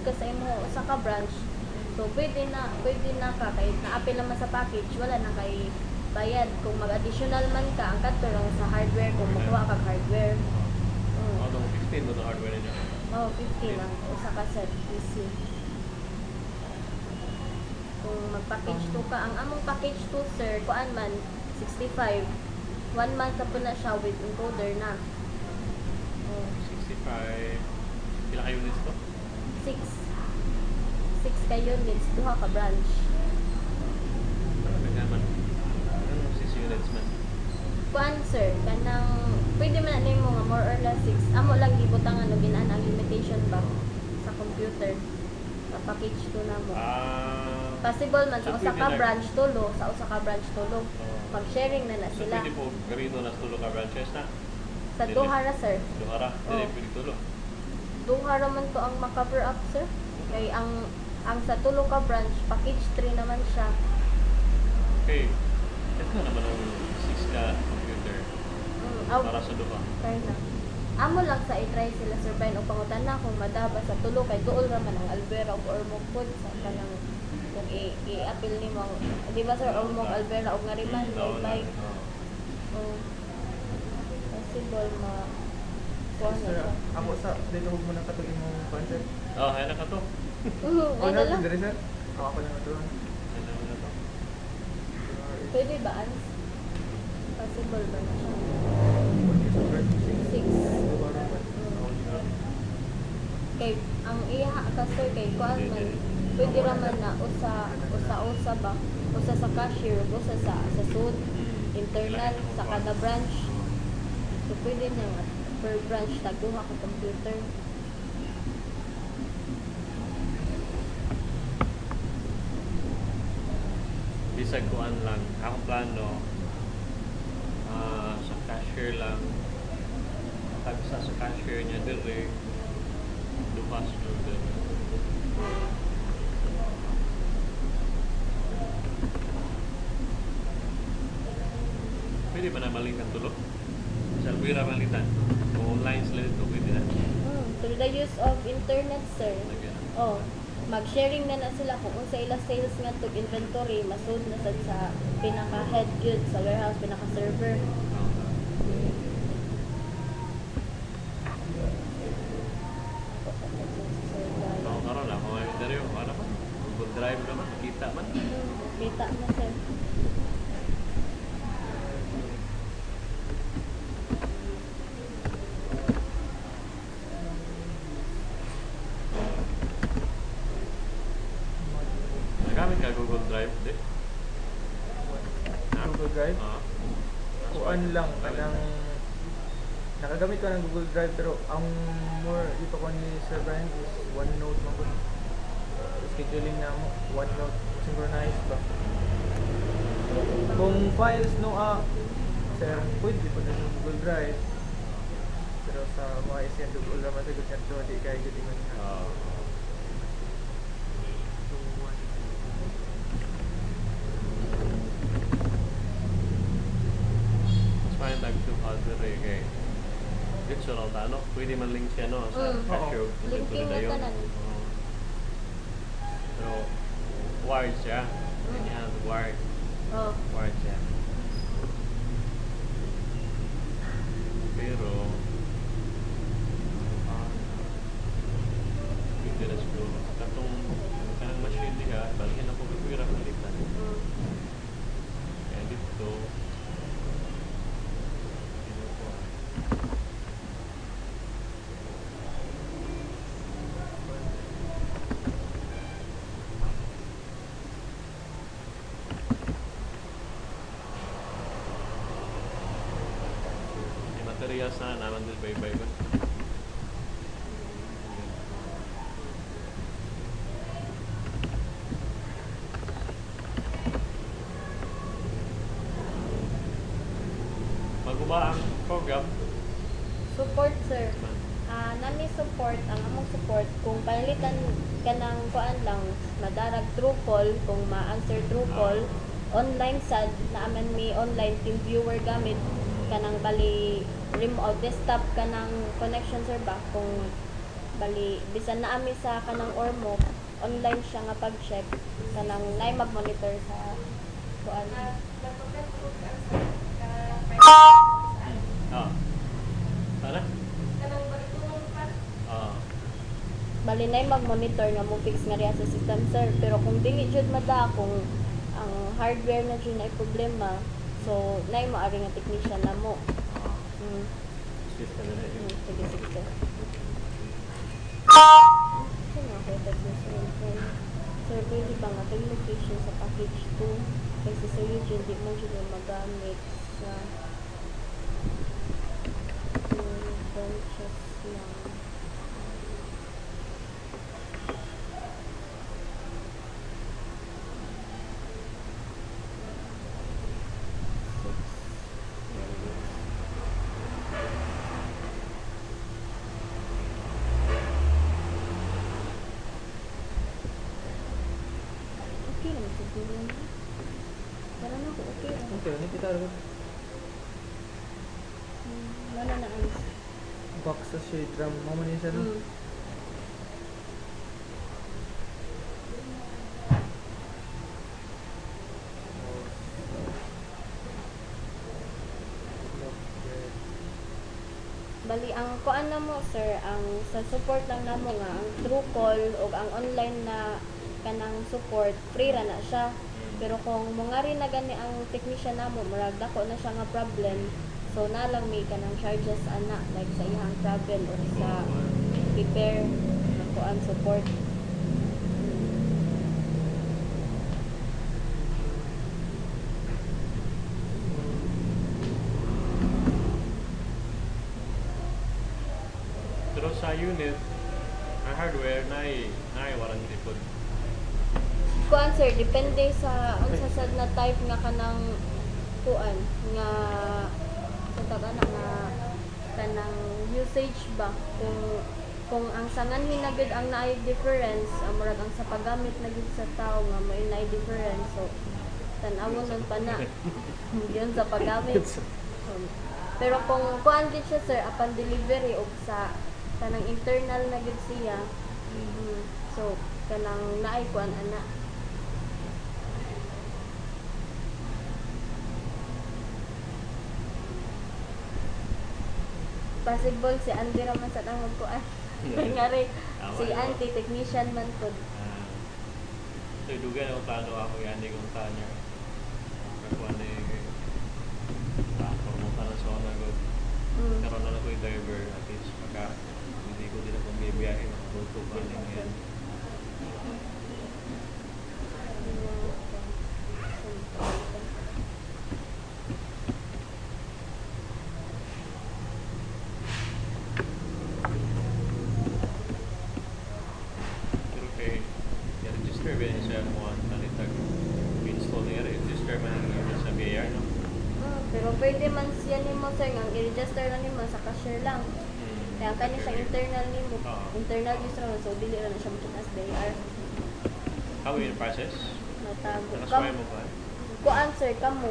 ka sa imo usa ka branch, so pwede na ka kay naapil naman sa package, wala na kay bayad. Kung mag-additional man ka, ang kadto lang sa hardware kung makuha kag hardware. Itong 15 mo itong hardware niya. Oh, 50 lang usa ka set PC. Kung mag-package 2 ka, ang among package 2 sir, kuan man 65. 1 month ka po na siya with encoder na. 65. Pila kayo units to? 6 kayo units, duha ka branch. Talaga man. Anong 6 units man? Kuan sir, kanang pwede man na nimo nga more or less 6. Amo lang gibutang ano ginaan ang limitation ba sa computer. Sa package 2 namo. Possible man sa So, usa pwede ka na- branch tulo, sa usa ka branch tulo. Pag-sharing na So, sila. pwede po gamito na tulo ka branches na? Sa duha ra sir. Duhara? Hindi, Oh. pwede tulo. Duha ra man to ang ma-cover up sir. Kay ang sa tulo ka branch, package 3 naman siya. Okay. Ito naman ang 6 ka computer para sa duha. Try na. Amo lang sa i-try sila sir Brian o pangutan na kung madaba sa tulo kay tuol raman ang Alvera o Ormocod sa kanang kung i-appeal ni mo. Di ba sir Ormoc Alvera o Ngariman may bike. Oh. Possible ma kuha na Sir, siya. ako sa dito mo na katulong mo concept. Kaya na ka to. Ay na lang. Dire sir. Ako lang ito. Kaya na to. Pwede ba ans? Possible ba na siya? 6. Kay ang iya kasi kay kuan man pwede raman na usa ba usa sa cashier usa sa sud internal sa kada branch, so pwede na nga per branch tagduha ka computer. Bisag kuan lang. Akong plano, sa cashier lang. Tagsa sa cashier niya dire. Dupas nyo dire. Pwede ba na malitan tulo? Sa Alvira malitan. Kung online sila dito, pwede na. Through the use of internet sir. Lagyan. Oh, mag-sharing na sila kung unsa ila sales nga tug inventory masud na sad sa pinaka head gyud sa warehouse, pinaka server. Ako karon na, kung may dari yung ano man, Google Drive naman, makita man. Kita na sir. Nagamit ka Google Drive, di? Google Drive. Oo. Kuan lang kanang nakagamit ko ng Google Drive pero ang more ito ko ni Sir Brian is OneNote mo kun. Scheduling na mo OneNote synchronized ba. Kung files no sir pwede po na sa Google Drive pero sa mga isyan Google naman sa Google Drive di kaya gudi man na. Oo. So, Mas parang tag-to other eh, kay dito lang tano, pwede man link siya no, sa cashier. Oo. kung Linking dito na yun. tanan. Oo. Pero, wired siya. Ganyan, wired. Oh, Wired siya. Pero, pwede na siguro. Katong, kanang machine niya, balhin ako pipira malitan. Kaya dito, kinukuha. Yung materials na naman din bay-bay ko. Maguba ang program. support sir. Nami support ang among support kung palitan ka ng kuan lang madarag true call kung ma-answer true call online sad na aman mi online team viewer gamit kanang bali remote desktop kanang connection sir ba kung Bali, bisan na ami sa kanang ormo, online siya nga pag-check kanang nay mag-monitor sa kuan. Ah. Sana? Ah. Bali nay mag-monitor nga mo fix nga riya sa system sir, pero kung dili jud mada kung ang hardware na jud na problema, so nay maari nga technician na mo. Ah. Mm. System na rin. Sige, sige, sir. Sino ako ito sir, pwede ba nga kay location sa package 2? Kasi sa Eugene, di mo dyan magamit sa branches lang. Okay lang siguro na. Parang ako okay lang. Okay, ini kita rin. Wala na ang... Box sa shade drum. Mama niya siya no? Mm. Bali, ang kuan na mo, sir, ang sa support lang na mo nga, ang true call o ang online na kanang support, free ra na siya. Pero kung mungari na gani ang technician na mo, murag dako na siya nga problem, so na lang may kanang charges ana, like sa iyang travel o sa prepare na kuan support. Pero sa unit, ang hardware na warranty po. Kuan sir, depende sa ang sasad na type nga kanang kuan nga sa tagana nga kanang usage ba kung ang sanganhin na gud ang naay difference murag ang sa paggamit na gud sa tao nga may naay difference, so tan-awon nun pa na yun sa paggamit. Pero kung kuan gid siya sir upon delivery og sa kanang internal na gud siya, so kanang naay kuan ana. Possible si Andy raman sa tang magkuan. Ngari si Andy technician man pod. So, dugan ako plano ako yan, hindi kong tanya. Kakuha na yung promotan na sa honor ko. Karoon na ako yung driver, at least pagka hindi ko din akong bibiyahe, matuto pa rin yan. Pero kay, i-register ba yun siya mo ang nalitag install niya, i-register man yung sa BIR, no? Pero pwede man siya nimo sir nga i-register na nimo sa cashier lang. Kaya kani sa internal nimo, internal user man, so dili ra na siya makita as BIR. How will you process? Matago. Nakasway mo ba? Kuan sir kamo.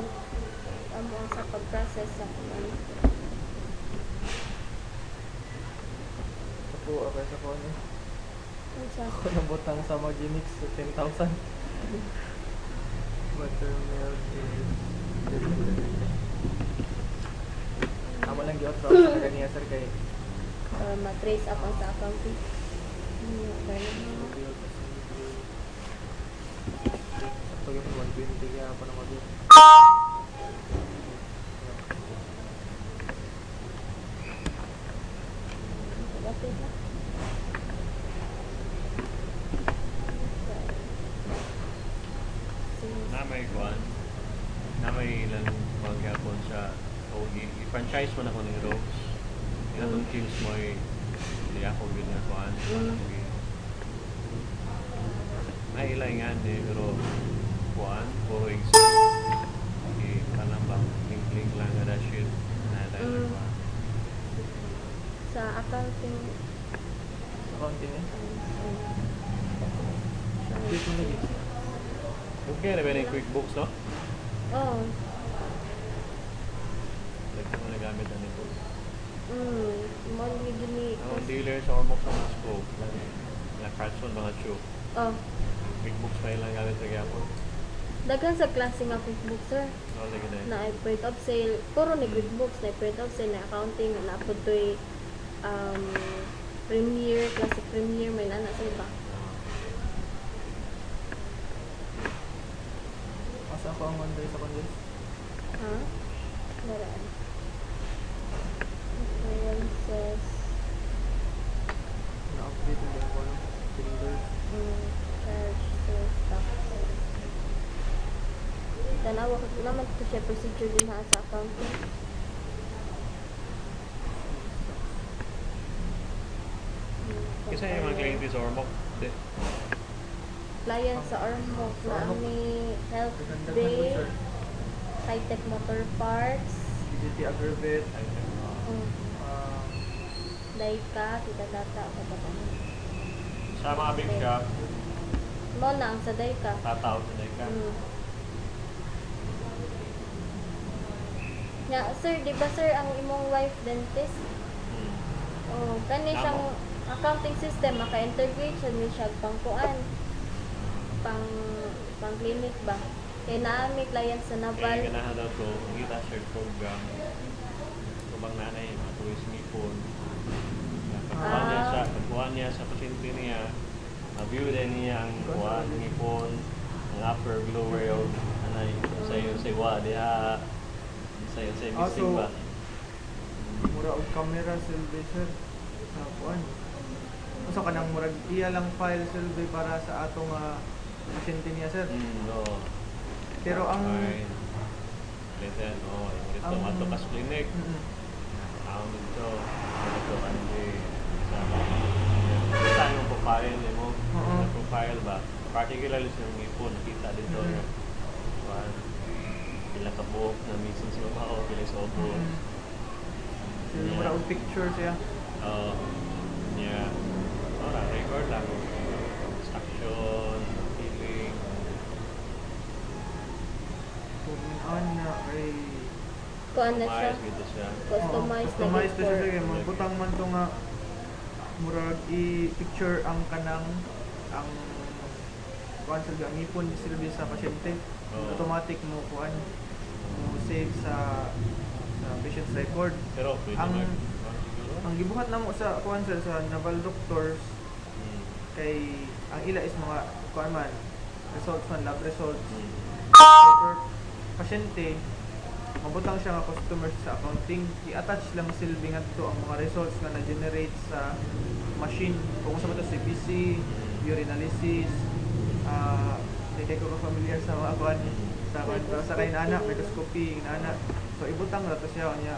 Kamo ang sa pag-process sa kuan. Sa po, okay sa po niya. Unsa? Ako nang butang sa Magimix sa 10,000. Buttermilk is... Tama lang yung outro sa kaniya sir kay... Ma-trace up ang sa accounting. Sakto yung 120 kaya pa na mag-yun. Lapit na. Na may kuan, na may ilang maghapon sa o i-franchise mo na ko ng Rose. Ilang teams mo hindi ako gud na kuan. Ay ilang nga pero kuan puro exam. Kanang ba link lang nga shit na dahil kuan. Sa accounting. Accounting eh. Dito mo lagi. Okay na ba yung QuickBooks, no? Oh. Like mo nagamit na nito. Mo ni gini. Ang deal familiar sa ormok sa mga scope. Na Craftsman, mga tube. Oh, QuickBooks pa ilang gamit sa gyapon. daghan sa klase nga QuickBooks, sir. Oh, sige na. Na ay print of sale, puro ni QuickBooks, na print of sale, na accounting, na po to'y Premiere, Classic Premiere, may nana sa iba. Asa ko ang manday sa condense? Ha? Daraan. Appearances, Na-update na din ko ano? Fingers. charge, sales tax. Tanawa ko naman ito siya procedure din ha sa accounting. Kasi yung mga client sa ormok. Di. Client sa Ormoc na ni Health Ganda Bay, ko, sir. High-Tech Motor Parts, DGT Aggravate. um, ah, Daika, Tita Tata, o ba ba? Sa mga big shop, Mo na ang sa Daika. tataw sa ka. Nga, sir, di ba sir ang imong wife dentist? Hmm. Oh, kani siyang accounting system, maka-integrate siya ni siya pangkuan, pang clinic ba? Kaya naami client sa Naval. Kaya ganahan daw to, kita shared program. Kubang nanay, mga tuwis ngipon. Pagkuha niya sa pasyente niya, ma-view din niya ang kuha, ngipon, ang upper, lower yung anay, sa iwa, diha, sa missing ba? mura og camera silbi sir sa kuan. Usa ka nang murag iya lang file silbi para sa atong pasyente niya sir. No. Pero ang Listen, no, ito ang- mato kas clinic. Mm-mm. Ang dito, ito kanji sa kita yung profile mo, Oo. na profile ba? Particularly sa yung ipon, nakita dito Mhm. na kuan pila ka buhok na minsan sa babaw, pila sa ubo. Mm-mm. Sir, mura og picture siya. Yeah. Record lang. Instruction, feeling. Kung ana kay Kuan na siya. Customize gitu siya. Customized na customized gid na siya for- kay magbutang man to nga murag i-picture ang kanang ang kuan sa gamipon silbi sa pasyente. Oo. Automatic mo kuan mo save sa patient's record. Pero pwede Ang- kuan siguro. Ang gibuhat namo sa kuan sir sa Naval Doctors Hmm. kay ang ila is mga kuan man results man lab results. Hmm. So, per pasyente mabutang siya nga customer sa accounting, i-attach lang silbi ngadto ang mga results nga na-generate sa machine. Kung sa to CBC, urinalysis, kay ko familiar sa mga kuan sa kuan pero sa kay nana, microscopy nana. So ibutang ra to siya niya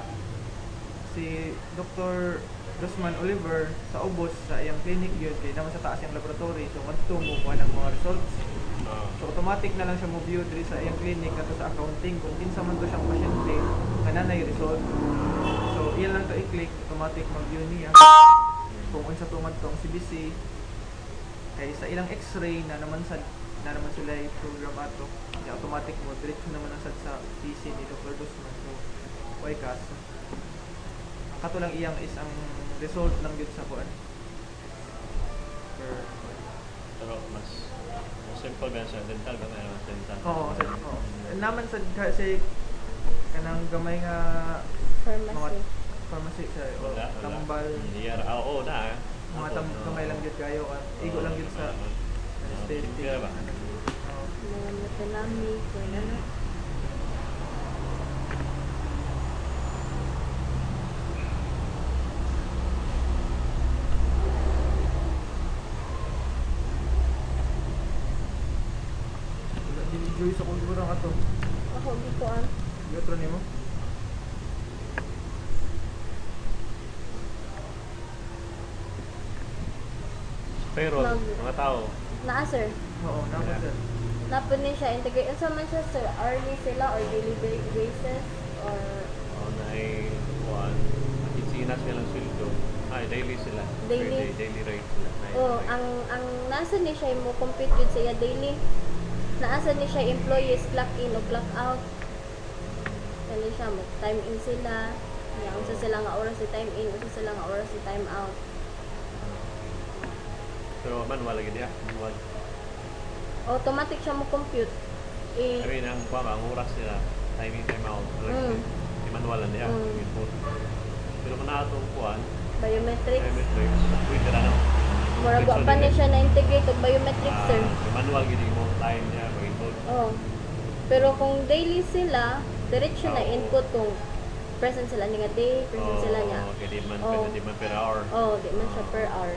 si Dr. Dosman Oliver sa ubos sa iyang clinic yun kay naman sa taas yung laboratory so ngadto mo kuha ng mga results. So automatic na lang siya mo view diri sa iyang clinic ato sa accounting kung kinsa man to siyang pasyente nga nanay result. So iyan lang to i-click automatic mag-view niya. Kung unsa to man tong CBC kay sa ilang x-ray na naman sila i-program ato. Kaya automatic mo diretso naman ang sad sa PC ni Dr. Dosman. So why kaso. Ang kato lang iyang is ang result lang yun sa kuan. Pero mas simple ba sa dental ba na dental? Oo, naman sa kasi kanang gamay nga mga Pharmacy. pharmacy sa Wala. tambal Oo, na. mga gamay lang gid kayo igo lang gid sa anesthetic. Kaya ba? Oo. Mga methylamine, kuan ano. Dili sa kultura nga to. Ako di kuan. Yotro nimo. Pero, mga tao, Naa sir. Oo, naman sir. Napun ni siya integrate. Unsa man siya sir? Hourly sila or daily basis or na ay kuan, makisinas silang sweldo. Ay, daily sila. Daily. Daily rate sila. oh, ang nasa ni siya mo compute yun sa iya daily. Naasa ni siya employees clock in o clock out. Kani siya mo time in sila. Ya, unsa sila nga oras si time in, unsa sila nga oras si time out. Pero manual lagi dia, manual. Automatic siya mo compute. Sabi ang kuha ka, ang oras nila, timing, time out. Di manual lang dia, input. Pero kung naatong kuhaan, Biometrics. biometrics, pwede na no. Murag wa pa niya siya na-integrate og biometrics, sir. Manual gini mo time niya, mag-input. Oh. Pero kung daily sila, diretso na Oo. input kung present sila nga day, present sila niya. Okay, di man, Oo. di man per hour. Oh, di man siya per hour.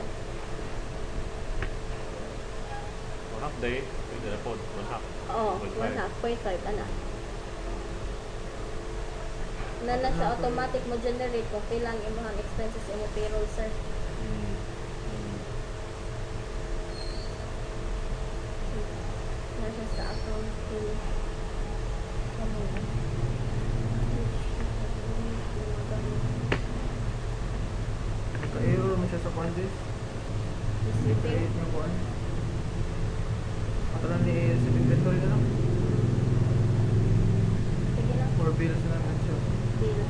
For half day, pwede na po, 1/2. Oh, 1.5. 1.5 ana. Na siya automatic mo generate kung kailang imong expenses imo payroll, sir. Mm. Mm. Na siya sa accounting. Naka-error mo siya sa Pandis. Receiving. Create niya kuhan. Ito lang ni sa inventory na lang. Sige lang. Or bills na lang siya. Bill.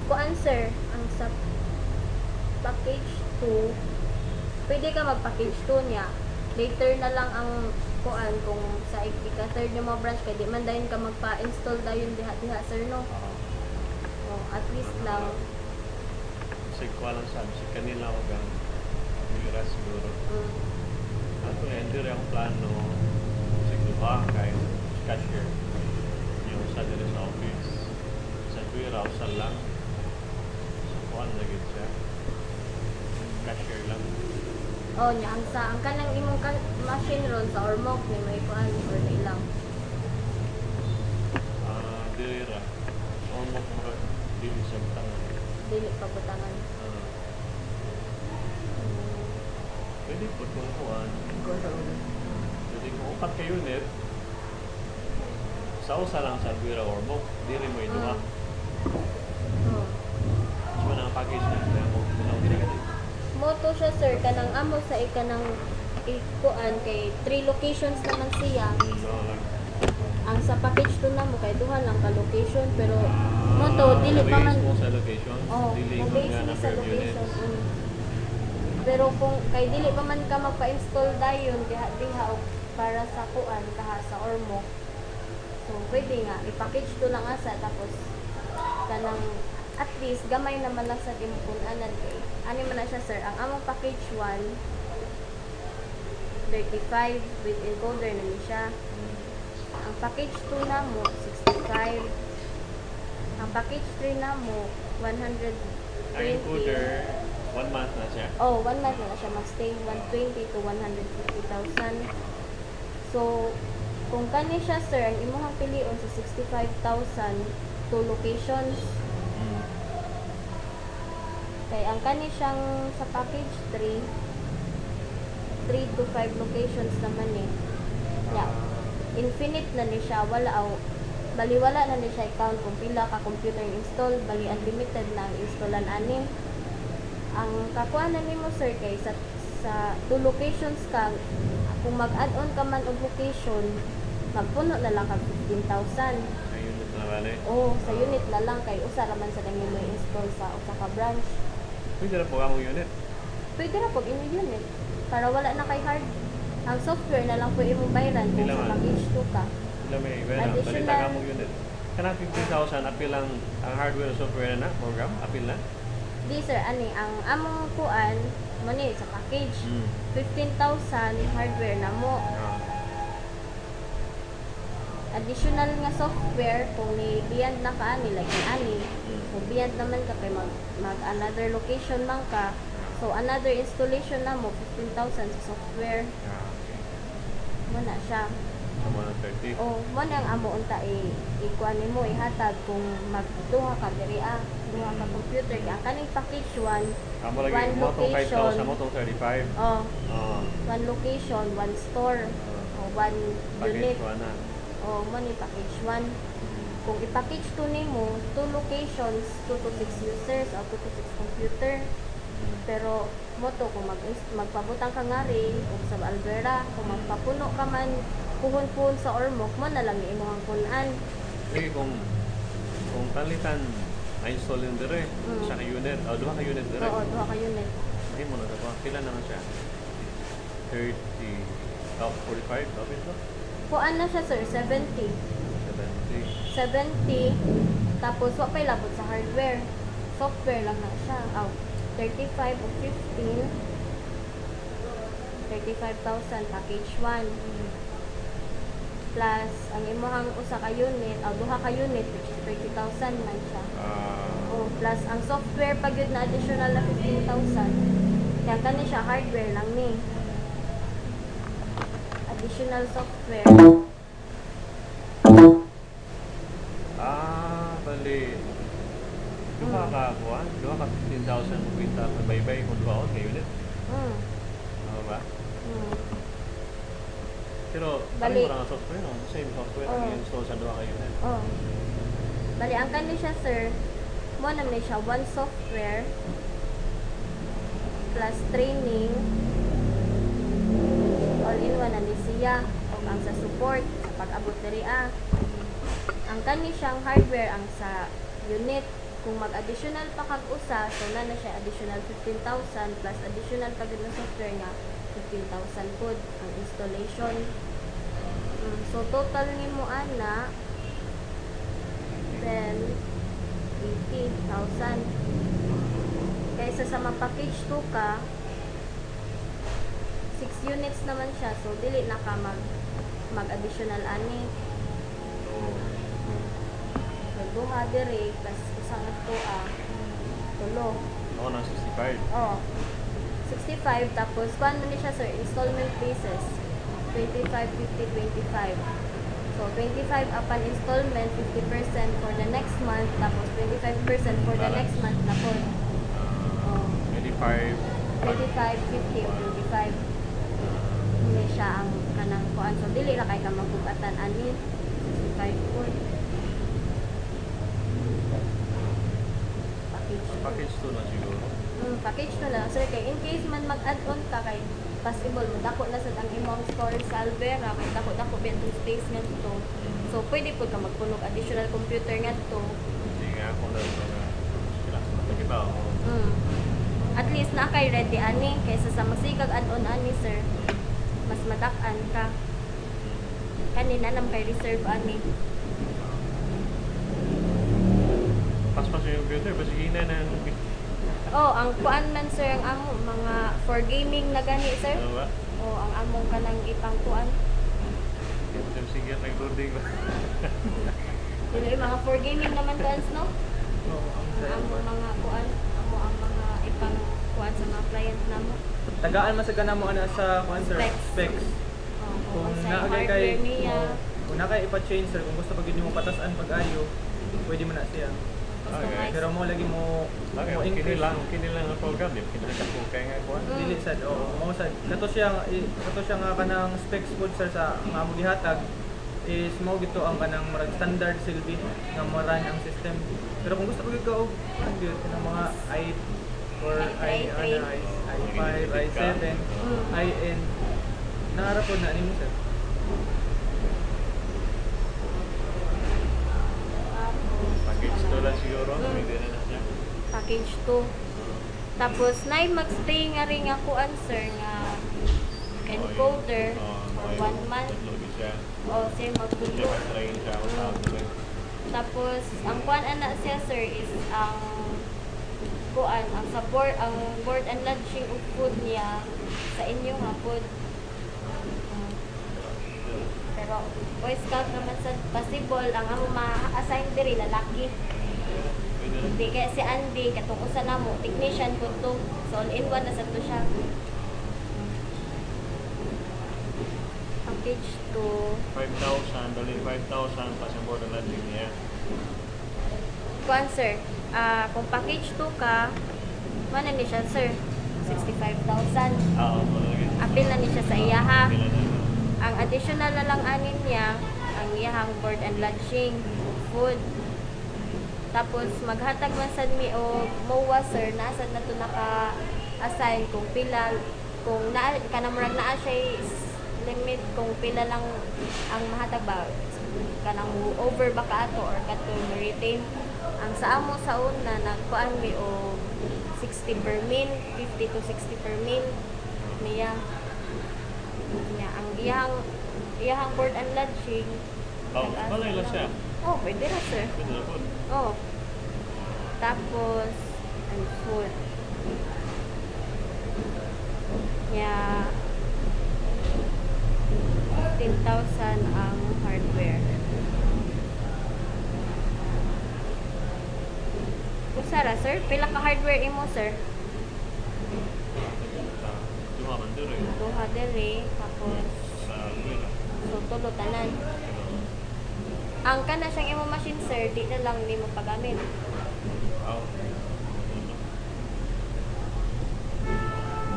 Kuan, sir, ang sa package 2, pwede ka mag-package 2 niya. Later na lang ang kuan kung sa ika-third niyo mo branch kay di man dayon ka magpa-install dayon diha sir, no? Oh, at least lang. Kasi kuha lang sabi, si kanila ako gang mira siguro. Ato na, hindi rin ang plano siguro kay cashier. Yung sa dito sa office. Sa tuwira, usal lang. Sa kuhan lagi siya. Cashier lang. Oh, nya ang kanang imong machine ron sa Ormoc ni may kuan or na ilang. Dira. Almost mga dili siya tangan. Dili pa butangan. Pwede po kung kuhan. Kuhan sa ulit. Pwede kung upat ka unit, sa usa lang sa tuwira or mo, di rin mo inuwa. Oh. So, na ang package na, kaya mo, ginaw ginagadi. Moto siya, sir, kanang amo sa ikanang ikuan kay 3 locations naman siya. lang. Ang sa package to na mo kay duha lang ka location pero moto dili pa man mo sa location, oh, dili ko nag-base nga ni na sa per location. unit. Pero kung kay dili pa man ka magpa-install dayon diha og para sa kuan kaha sa Ormoc. So pwede nga i-package to lang asa tapos kanang at least gamay naman lang sa imong punanan kay ani man na siya, sir. Ang among package 1 35 with encoder na ni siya. Ang package 2 na mo 65. Ang package 3 na mo 120. Ang encoder, 1 month na siya. Oh, 1 month na siya mag-stay 120 to 150,000. So, kung kani siya, sir, ang imong pilion sa 65,000 to locations. Kay ang kani siyang sa package 3 to 5 locations naman eh. Yeah. Infinite na ni siya, baliwala na ni siya account kung pila ka computer install, bali unlimited na ang installan ani. Ang kakuanan nimo, sir, kay sa 2 locations ka, kung mag-add-on ka man og location, magpuno na lang kag 15,000. Sa unit na bali. Oh, sa unit na lang kay usa ra man sa nang mo install sa usa ka branch. Pwede na po ang unit. Pwede ra pag inyo unit para wala na kay hard. Ang software na lang pwede mo bayaran kung Ilang sa ano? package 2 ka. Sila may iba na, Additional. balita ka mong unit. Kanang 15,000, apil lang ang hardware at software na, program, apil na. Di, sir, ani ang among kuan mo ni sa package 15,000 hardware na mo. Additional nga software kung ni beyond na ka ani like ani. Kung beyond naman ka kay mag another location man ka. So another installation na mo 15,000 sa software. Mo na siya. Sa mga 30. O mo na ang amo unta ikuan nimo ihatag kung magduha ka diri duha ka computer kay ang kaning package 1 Amo lagi, one mo itong 5,000, location. mo itong 35. oh Oo. one location, one store, o one unit. Package 1 na. O mo ni package 1. Kung i-package to nimo, 2 locations, 2 to 6 users o 2 to 6 computer. Pero mo to kung magpabutang ka nga rin o sa Alberta, kung magpapuno ka man puhon-puhon sa Ormoc mo na lang imong kunan. Sige, kung palitan, na-install yun dire, isa ka unit, o duha ka unit dire. Oo, duha ka unit. Ay mo na ito, pila naman siya. 30, top 45, tapos ito? Kuan na siya sir, 70. 70. 70. Tapos wa pay labot sa hardware. Software lang na siya. 35 o 15. 35,000 package 1. Plus ang imuhang usa ka unit, duha ka unit which is 30,000 man siya. Plus ang software pag yun na additional na 15,000. Kaya kani siya hardware lang ni. Additional software. Bali. Duha ka kuan, duha ka 15,000 kwenta sa baybay kung duha ka unit. Ano ba? Pero Bali. ano ang software no? Same software ang i-install sa duha ka unit. Bali ang kani siya sir, mo na may siya one software plus training all in one na ni siya o ang sa support sa pag-abot diri ang kani siyang hardware ang sa unit kung mag-additional pa kag usa so na siya additional 15,000 plus additional pag na software nga 15,000 pod ang installation. So total nimo ana 80,000 kaysa sa mag-package 2 ka 6 units naman siya so dili na ka mag-additional ani so duha diri plus isang ato tulo Oo, ng 65. 65 tapos kuan man ni siya sir installment basis 25, 50, 25 so 25 upon installment 50% for the next month tapos 25% for the next month na po 25. 25, 50 o 25 hindi siya ang kanang kuan so dili ra kay ka magubatan ani 65 po Package 2 na siguro. package na lang sir kay in case man mag-add-on ka kay possible mo dako na sad ang imong storage sa Alvera kay dako betong space nga to so pwede po ka magpunog additional computer nga to Hindi nga ako na mga sila sa nagkibaw. At least na kay ready ani kaysa sa masigag add-on ani sir mas madak-an ka kanina nam kay reserve ani Paspas yung computer, basta hina ng ang kuan man sir ang amo mga for gaming na gani sir ano ba? ang among kanang ipang kuan Sige, nag-loading ba? dili mga for gaming naman guys no ang among mga kuan ang mga ipang kuan sa mga client namo Tagaan man sa kanamo ana sa kuan sir specs. Kung sa naagay hardware kay niya kung na kay ipa-change sir kung gusto pag yun mo patasan pag-ayo pwede man na siya. Okay. Pero mo lagi mo Okay, increase. kini lang ang program din. Kinaka ko kay nga kuan. Dili sad mo sad kato siya nga kanang specs pod sir sa nga mo gihatag is mo gito ang kanang murag standard silbi nga mo run ang system. Pero kung gusto pag ikaw ang gyud kanang mga i5, i7, i-N naarapod na nimo sir. Package 2 lang siguro. Pwede na siya. package 2 tapos nay mag-stay nga ring ako answer nga encoder for 1 month Load siya. sir Siya magtulo mag-train siya ako sa auto. tapos ang kuan ana siya sir is ang kuan ang support ang board and lodging ug food niya sa inyo nga food pero boy scout naman sa possible ang amo ma-assign diri lalaki Pwede na. hindi kaya si Andy katong usa namo technician ko to so all in one na sa to siya package 2 5,000, dali 5,000 pa sa board and lodging niya. kuan sir kung package 2 ka mana ni siya sir 65,000 Oo, malagay. apil na ni siya sa iyaha Pila na. ang additional na lang anin niya ang iyahang board and lodging food tapos maghatag man sad mi o MOA sir nasad na to naka-assign kung pila kung na kanamurag naa siya limit kung pila lang ang mahatag ba kanang over ba ka ato or kato retain ang sa amo sa una nagkuan mi o 60 per min 50 to 60 per min niya Nya ang iyang board and lodging. Oh, nag-asa balay lang lang. siya. Oh, pwede na sir. Pwede na po. Oh. Tapos and food. Nya 15,000 ang hardware. Usara sir, pila ka hardware imo sir? Duha man diri. Duha diri tapos Sa Albuera. so tulo tanan. Ang kana siyang imo machine sir, di na lang nimo pagamit. Wow.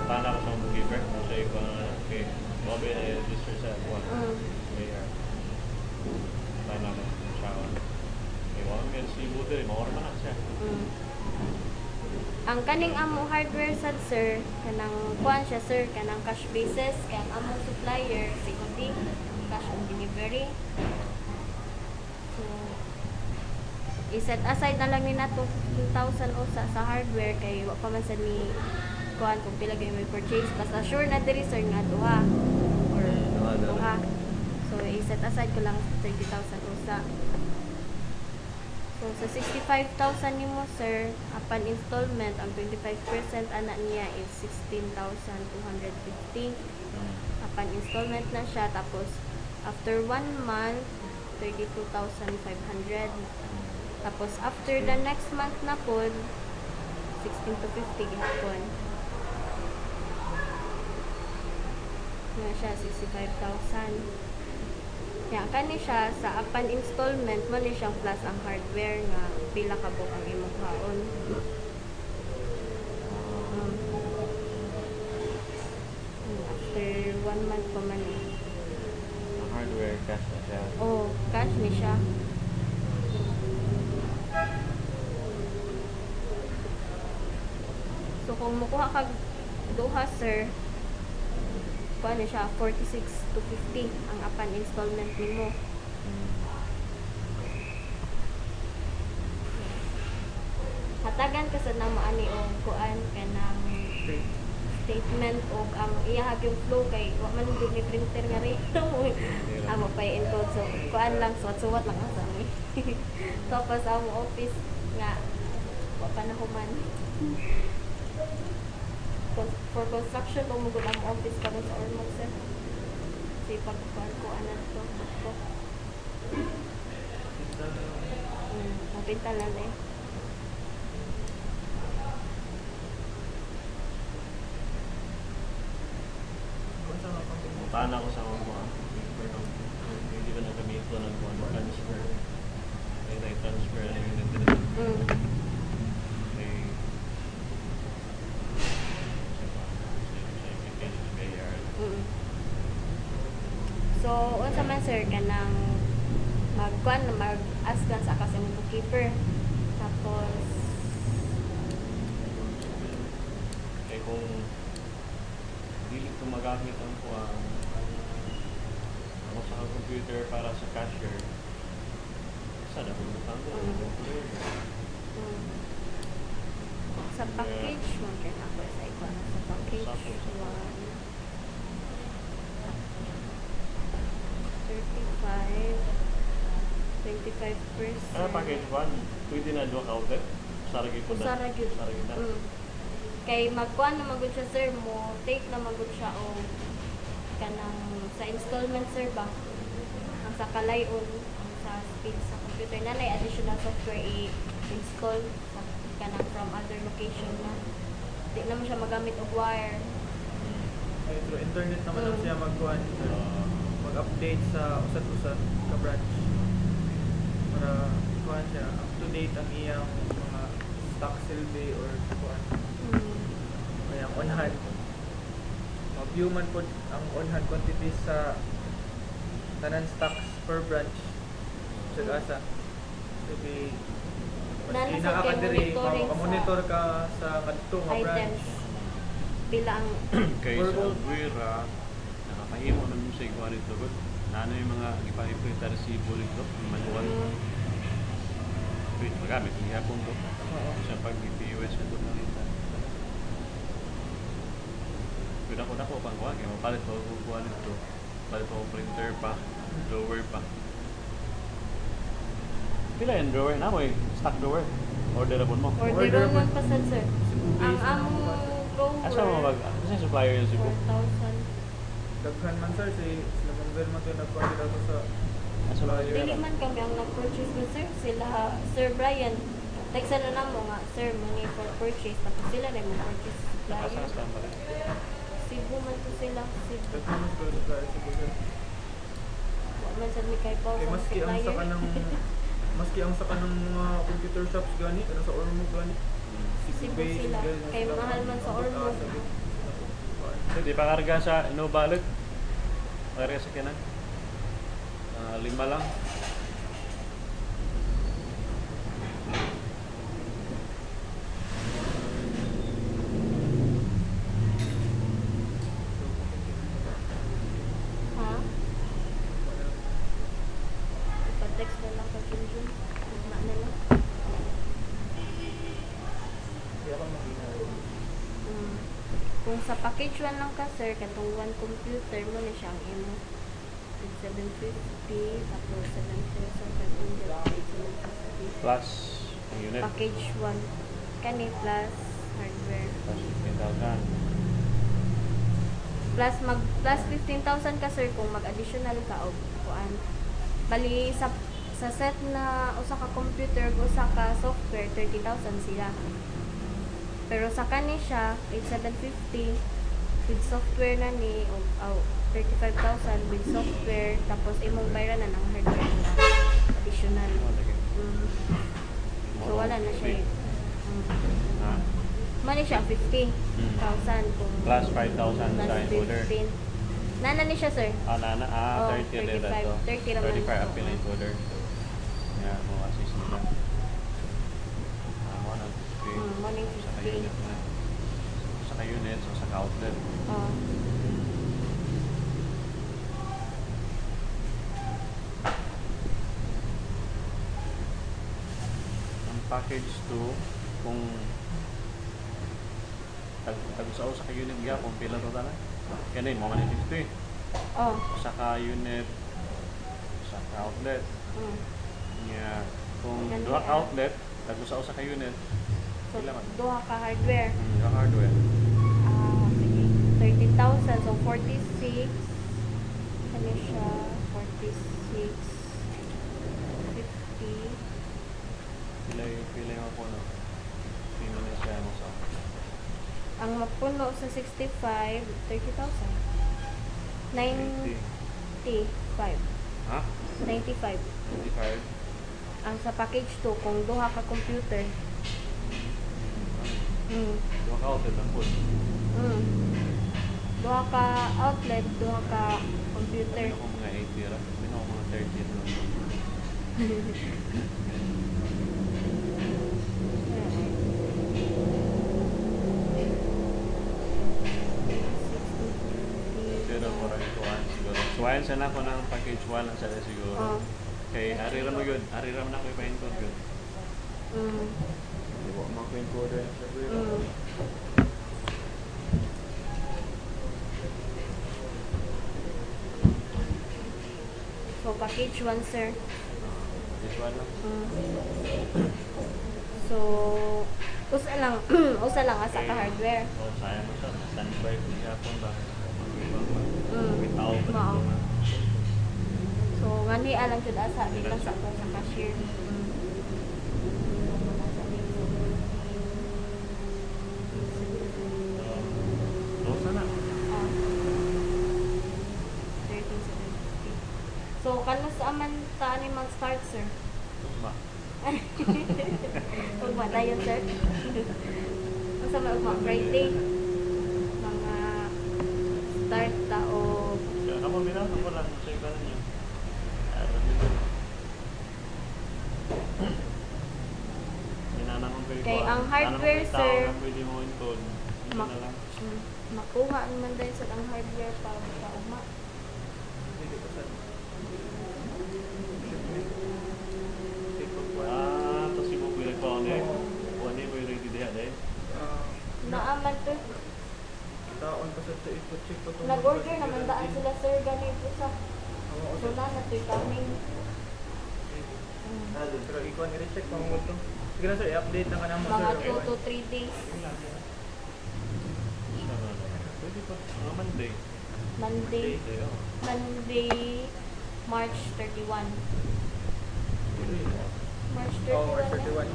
Tana ko sa mga bookkeeper. Kasi ko okay. Bobe na register sa kuha. Mm. Mayor. Tana ko siya. Okay, wala nga si Buder. Mawar man na siya. Mm. Ang kaning amo hardware sad sir, kanang kuan siya sir, kanang cash basis, kay ang amo supplier COD, cash on delivery. So, iset aside na lang ni nato 15,000 usa sa hardware kay wa pa man sad ni kuan kung pila gyud may purchase, basta sure na diri sir nga duha or duha. So, iset aside ko lang 30,000 usa. So, sa 65,000 nimo sir, upon installment, ang 25% ana niya is 16,250. Upon installment na siya, tapos after 1 month, 32,500. Tapos after the next month na po, 16 to 50 gihapon. Nga siya, 65,000. Yan, kani siya sa upon installment mo ni siyang plus ang hardware nga pila ka buok ang imong haon. After 1 month pa man eh. Ang hardware, cash na siya. Oh, cash ni siya. So kung mukuha kag duha sir, kuha ni siya 46 to 50 ang upon installment nimo. Hatagan ka sa namo ani og kuan kanang statement og ang iyahag yung flow kay wa man gyud ni printer nga ri. Amo pa encode so kuan lang suwat lang asa mi. Tapos ang office nga wa pa nahuman. For construction kung mo ang office pa sa Ormoc sir. Si pagkuan ko anan to. Mapinta lang eh. Tana ko sa mga kuha. Hindi ko na kami ito ng kuha. Transfer. Ay, na-transfer na yung nagdala. So, unsa man sir kanang mag-ask lang sa kasi mo bookkeeper. Tapos Eh kung dili ko magamit ang kuha ako sa computer para sa cashier, sana kung butang ko. sa package mo kay ako sa ikon sa package 25%. Ano package 1? Pwede na doon outlet? Saragi po na. Saragi. Saragi na. Kay magkuan na magud siya sir mo, take na magud siya o kanang sa installment sir ba. Ang sa kalayon, ang sa speed sa computer na nay additional software i-install sa kanang from other location na. Di na mo siya magamit og wire. Ay, through internet naman lang siya magkuhan, mag-update sa usat-usat ka branch para kuhan siya up to date ang iyang mga stock survey or kuhan. Kaya on hand. Mag-view man po ang on hand quantities sa tanan stocks per branch sa asa. Maybe Nana mas sa kay nakakadiri, monitoring sa monitor ka sa kadto nga branch. items. Pila ang Kay sa Albuera, nakapahimo na mo sa ikuha rito. Nano yung mga ipa-print na resibo rito, yung manual. Pwede magamit, hindi hapon to. Oo. Sa pag-POS na doon dito. Pwede dako pang kuha kaya mapalit ko kuha nito. Palit ko printer pa, drawer pa. Pila yung drawer na mo stock drawer. Order mo. Order man pa sad, sir. Ang Base na among ako, drawer, Asa mo asa yung supplier yung Cebu? 4,000. daghan man sir, si Slamangver man to nagpakita ko sa Asa mo Dili man kami ang nag-purchase mo, sir. Sila, Sir Brian. Text na mo nga, sir, money for purchase. Tapos sila rin mo purchase Asa supplier. sa pala. Cebu man to sila. Cebu. daghan man sir sa Cebu sir. Wa man sa Mikay Paul Eh, sa maski ang sa kanang maski ang sa kanang mga computer shops gani, ano sa Ormoc gani. Cebu sila. Kay mahal man sa Ormoc. So, di pa karga sa Inobalot. Karga sa kinan. 5 lang. Ha? Ipa-text na lang kay Kim Jun. Tugma na lang. Kaya ako maginawa. Mm. Kung sa package 1 lang ka, sir, katong 1 computer mo na siyang imo. 750, tapos 7,500. Plus ang unit. Package 1. Kani plus hardware. Plus 15,000. Plus 15,000 ka, sir, kung mag-additional ka o kuan. Bali sa set na usa ka computer usa ka software 30,000 sila. Pero sa kani siya 8,750 with software na ni o 35,000 with software tapos imong bayaran na ng hardware na additional. Mm. So wala na siya. Ha? Mali siya 50,000 kung Plus 5,000 plus sa encoder. 15. Nana ni siya, sir. Nana, Oh, 30 din 35. ito. 30 naman 35 ito. appeal encoder. Yeah, mo assist nila. Mo na 50. Morning Sa 50. unit na. Sa unit, so sa outlet. Oh. Ang package 2, kung tag-usaw sa unit nga, kung pila to tala. Kaya mo man 50. Oh. Saka unit, saka outlet. Mm. Yeah. Kung Ganun duha ka yan. outlet, tag-usaw sa unit, So, pila man. duha ka hardware. Yung hardware. Sige. 13,000. So, 46. Ano siya? 46. 50. Pila yung ako, no? Pila na siya mo sa Ang mapuno sa 65, 30,000. 80. 95. Ha? 95. 25. Ang sa package 2, kung duha ka computer. Duha ka outlet lang po. Duha ka outlet, duha ka computer. Pino ko mga 80 ra. Pino ko mga 30 lang. Pero para ito siguro. So ayan siya na ko ng package 1 lang siya siguro. Oh. Kay arira mo yun. Arira mo na ko ipa-encode yun. Di ba maka-encoder siya bro? So, package 1, sir. Package 1 lang. So, usa lang, usa lang asa ka hardware. Oh, sayang mo siya. Standby ko niya po ba? May tao pa Mao. dito na. So, ngani alang jud asa dito sa cashier. So, sana. Ah. 13,750. So, kanos aman ta ni mag-start, sir? Tugma. Ugma tayo, sir. Asa may ugma Friday? Mga start ta o Kaya ako minasa ko lang sa iba niyo. Aral nito. Minanang ko Kay ang hardware, sir, pwede mo encode. Ito mak- na lang. makuha naman dahil sa ang hardware pa sa ugma. Hindi ko sa Tapos yung mga ko ano eh. Ano yung ready diha dahil. Naaman to. taon pa sa ito, ipot-check ko itong Nag-order naman daan sila sir ganito sa Oo, so na to'y coming. Pero ikaw ang i-check kung mo ito. Sige na sir, i-update na ka na mo sir. Mga Okay, 2 to 3 days. Pwede pa. Mga Monday. Monday, Monday, oh. Monday, March 31. March 31. Oh, March na. 31.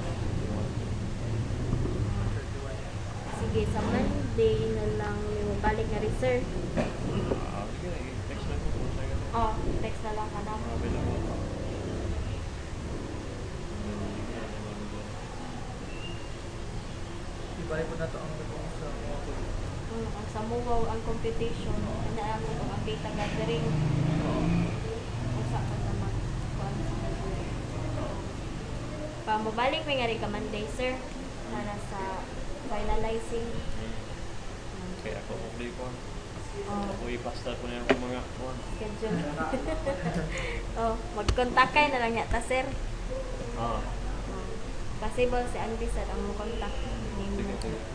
Sige, sa Monday na lang yung balik na rin sir. Sige na, i-text lang ko kung sa'yo. Oh, text na lang ka na. Available pa. Ibalik ko na ito ang gatong sa mga ko. Ang samuwaw, ang computation, inaan ko kung ang data gathering. Usa ka naman. Kuan sa Monday. Pa mabalik may nga rin ka Monday sir. Para sa finalizing. Kaya ako update ko. Oh, Ako ipasta ko na yung mga kuwan. schedule. Oh, mag-contact kayo na lang yata sir. Ah, Possible si Andy sir ang mo contact. sige, sige.